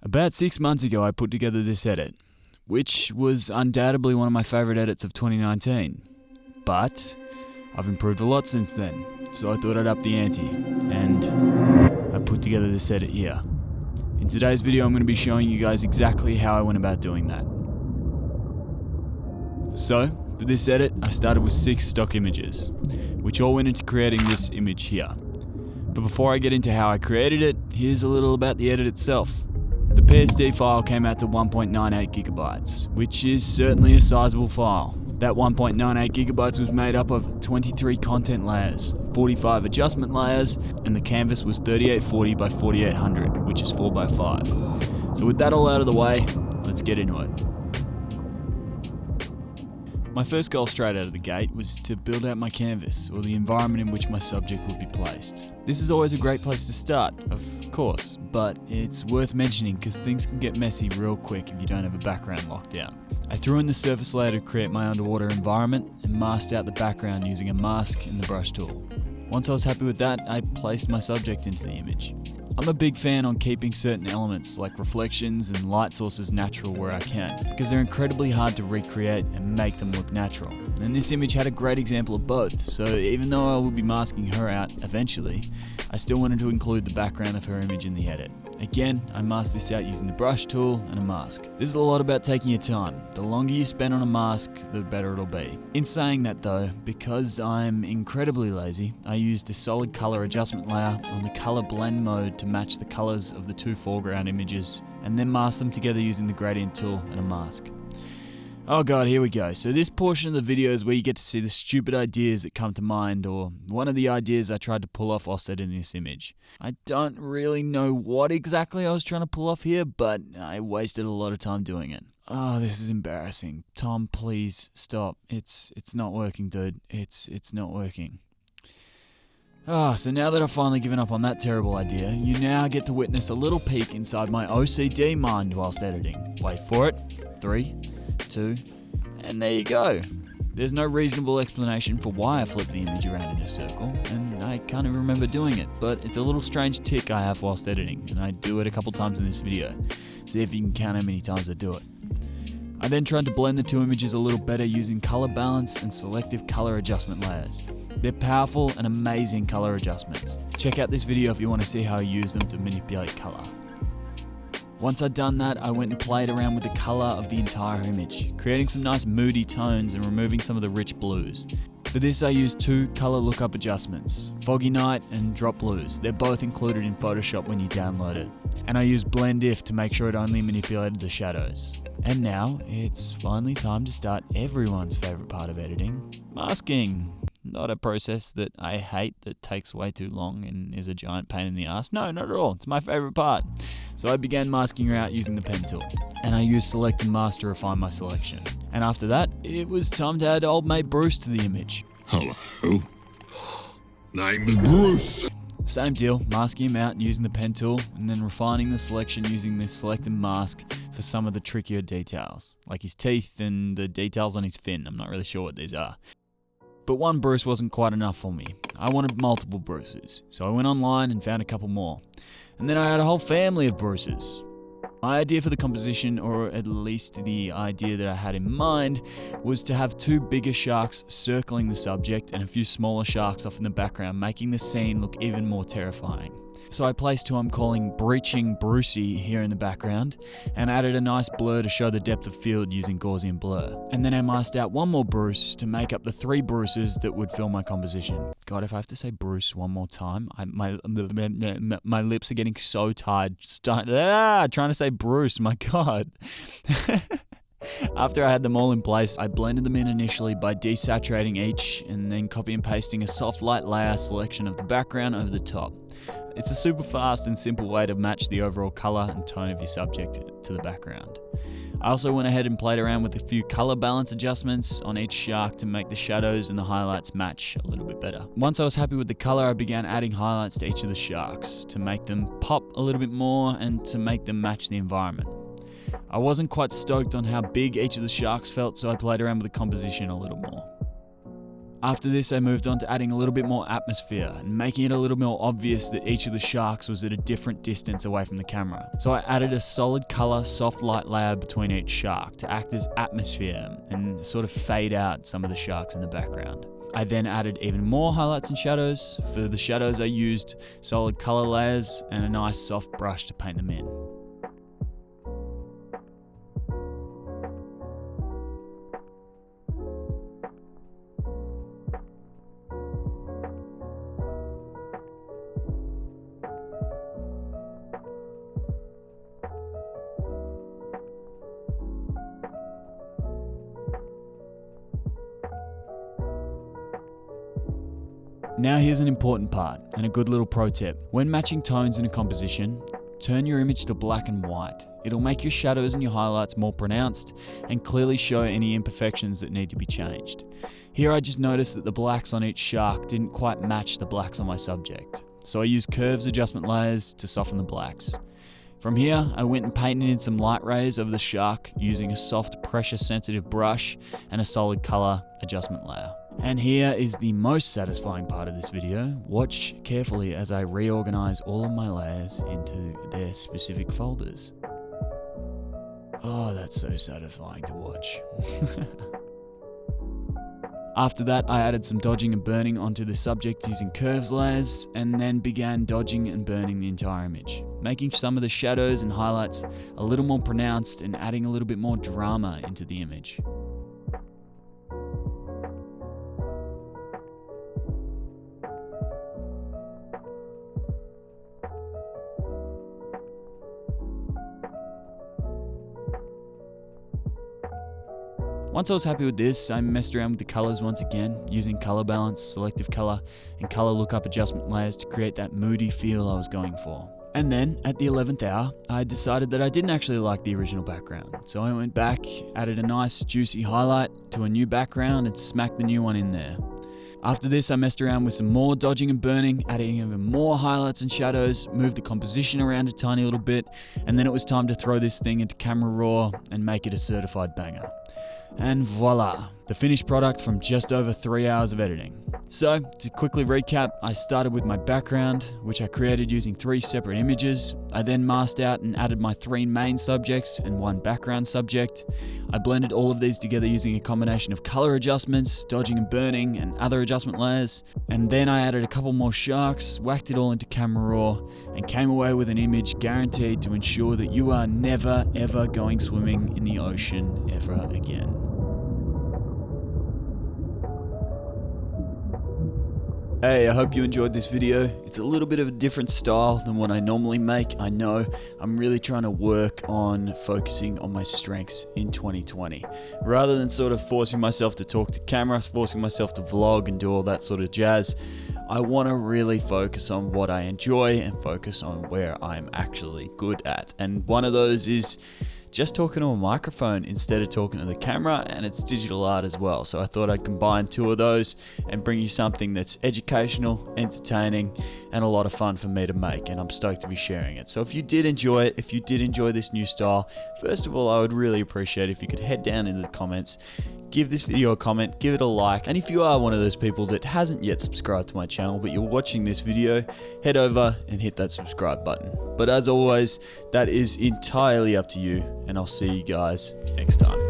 About 6 months ago I put together this edit, which was undoubtedly one of my favourite edits of 2019. But I've improved a lot since then, so I thought I'd up the ante, and I put together this edit here. In today's video I'm going to be showing you guys exactly how I went about doing that. So, for this edit I started with 6 stock images, which all went into creating this image here. But before I get into how I created it, here's a little about the edit itself. The PSD file came out to 1.98 gigabytes, which is certainly a sizable file. That 1.98 gigabytes was made up of 23 content layers, 45 adjustment layers, and the canvas was 3840 by 4800, which is 4x5. So with that all out of the way, let's get into it. My first goal straight out of the gate was to build out my canvas, or the environment in which my subject would be placed. This is always a great place to start, of course, but it's worth mentioning because things can get messy real quick if you don't have a background locked down. I threw in the surface layer to create my underwater environment and masked out the background using a mask and the brush tool. Once I was happy with that, I placed my subject into the image. I'm a big fan on keeping certain elements like reflections and light sources natural where I can, because they're incredibly hard to recreate and make them look natural. And this image had a great example of both, so even though I will be masking her out eventually, I still wanted to include the background of her image in the edit. Again, I masked this out using the brush tool and a mask. This is a lot about taking your time. The longer you spend on a mask, the better it'll be. In saying that though, because I'm incredibly lazy, I used a solid color adjustment layer on the color blend mode to match the colors of the 2 foreground images, and then mask them together using the gradient tool and a mask. Oh god, here we go. So this portion of the video is where you get to see the stupid ideas that come to mind, or one of the ideas I tried to pull off whilst editing this image. I don't really know what exactly I was trying to pull off here, but I wasted a lot of time doing it. Oh, this is embarrassing. Tom, please stop. It's not working, dude. It's not working. So now that I've finally given up on that terrible idea, you now get to witness a little peek inside my OCD mind whilst editing. Wait for it. 3, 2, and there you go. There's no reasonable explanation for why I flipped the image around in a circle, and I can't even remember doing it, but it's a little strange tick I have whilst editing, and I do it a couple times in this video. See if you can count how many times I do it. I then tried to blend the 2 images a little better using color balance and selective color adjustment layers. They're powerful and amazing color adjustments. Check out this video if you want to see how I use them to manipulate color. Once I'd done that, I went and played around with the color of the entire image, creating some nice moody tones and removing some of the rich blues. For this I used 2 color lookup adjustments, Foggy Night and Drop Blues. They're both included in Photoshop when you download it. And I used Blend If to make sure it only manipulated the shadows. And now, it's finally time to start everyone's favorite part of editing, masking. Not a process that I hate that takes way too long and is a giant pain in the ass. No, not at all. It's my favorite part. So I began masking her out using the pen tool, and I used select and mask to refine my selection. And after that, it was time to add old mate Bruce to the image. Hello, name's Bruce. Same deal, masking him out using the pen tool, and then refining the selection using the select and mask for some of the trickier details, like his teeth and the details on his fin. I'm not really sure what these are. But one Bruce wasn't quite enough for me. I wanted multiple Bruces, so I went online and found a couple more. And then I had a whole family of Bruces. My idea for the composition, or at least the idea that I had in mind, was to have 2 bigger sharks circling the subject and a few smaller sharks off in the background, making the scene look even more terrifying. So I placed who I'm calling Breaching Brucey here in the background, and added a nice blur to show the depth of field using Gaussian blur. And then I masked out 1 more Bruce to make up the 3 Bruces that would fill my composition. God, if I have to say Bruce one more time, my lips are getting so tired. Trying to say Bruce, my God. After I had them all in place, I blended them in initially by desaturating each and then copy and pasting a soft light layer selection of the background over the top. It's a super fast and simple way to match the overall color and tone of your subject to the background. I also went ahead and played around with a few color balance adjustments on each shark to make the shadows and the highlights match a little bit better. Once I was happy with the color, I began adding highlights to each of the sharks to make them pop a little bit more and to make them match the environment. I wasn't quite stoked on how big each of the sharks felt, so I played around with the composition a little more. After this, I moved on to adding a little bit more atmosphere and making it a little more obvious that each of the sharks was at a different distance away from the camera. So I added a solid color, soft light layer between each shark to act as atmosphere and sort of fade out some of the sharks in the background. I then added even more highlights and shadows. For the shadows, I used solid color layers and a nice soft brush to paint them in. Now here's an important part and a good little pro tip. When matching tones in a composition, turn your image to black and white. It'll make your shadows and your highlights more pronounced and clearly show any imperfections that need to be changed. Here I just noticed that the blacks on each shark didn't quite match the blacks on my subject, so I used curves adjustment layers to soften the blacks. From here, I went and painted in some light rays over the shark using a soft pressure sensitive brush and a solid color adjustment layer. And here is the most satisfying part of this video. Watch carefully as I reorganize all of my layers into their specific folders. Oh, that's so satisfying to watch. After that, I added some dodging and burning onto the subject using curves layers, and then began dodging and burning the entire image, making some of the shadows and highlights a little more pronounced and adding a little bit more drama into the image. Once I was happy with this, I messed around with the colors once again, using color balance, selective color, and color lookup adjustment layers to create that moody feel I was going for. And then, at the 11th hour, I decided that I didn't actually like the original background. So I went back, added a nice juicy highlight to a new background and smacked the new one in there. After this, I messed around with some more dodging and burning, adding even more highlights and shadows, moved the composition around a tiny little bit, and then it was time to throw this thing into Camera Raw and make it a certified banger. And voila, the finished product from just over 3 hours of editing. So, to quickly recap, I started with my background, which I created using 3 separate images. I then masked out and added my 3 main subjects and 1 background subject. I blended all of these together using a combination of color adjustments, dodging and burning, and other adjustment layers. And then I added a couple more sharks, whacked it all into Camera Raw, and came away with an image guaranteed to ensure that you are never ever going swimming in the ocean ever again. Hey, I hope you enjoyed this video. It's a little bit of a different style than what I normally make. I know I'm really trying to work on focusing on my strengths in 2020. Rather than sort of forcing myself to talk to camera, forcing myself to vlog and do all that sort of jazz, I want to really focus on what I enjoy and focus on where I'm actually good at. And one of those is just talking to a microphone instead of talking to the camera, and it's digital art as well. So I thought I'd combine 2 of those and bring you something that's educational, entertaining, and a lot of fun for me to make, and I'm stoked to be sharing it. So if you did enjoy it, if you did enjoy this new style, first of all, I would really appreciate if you could head down into the comments, give this video a comment, give it a like, and if you are one of those people that hasn't yet subscribed to my channel but you're watching this video, head over and hit that subscribe button. But as always, that is entirely up to you, and I'll see you guys next time.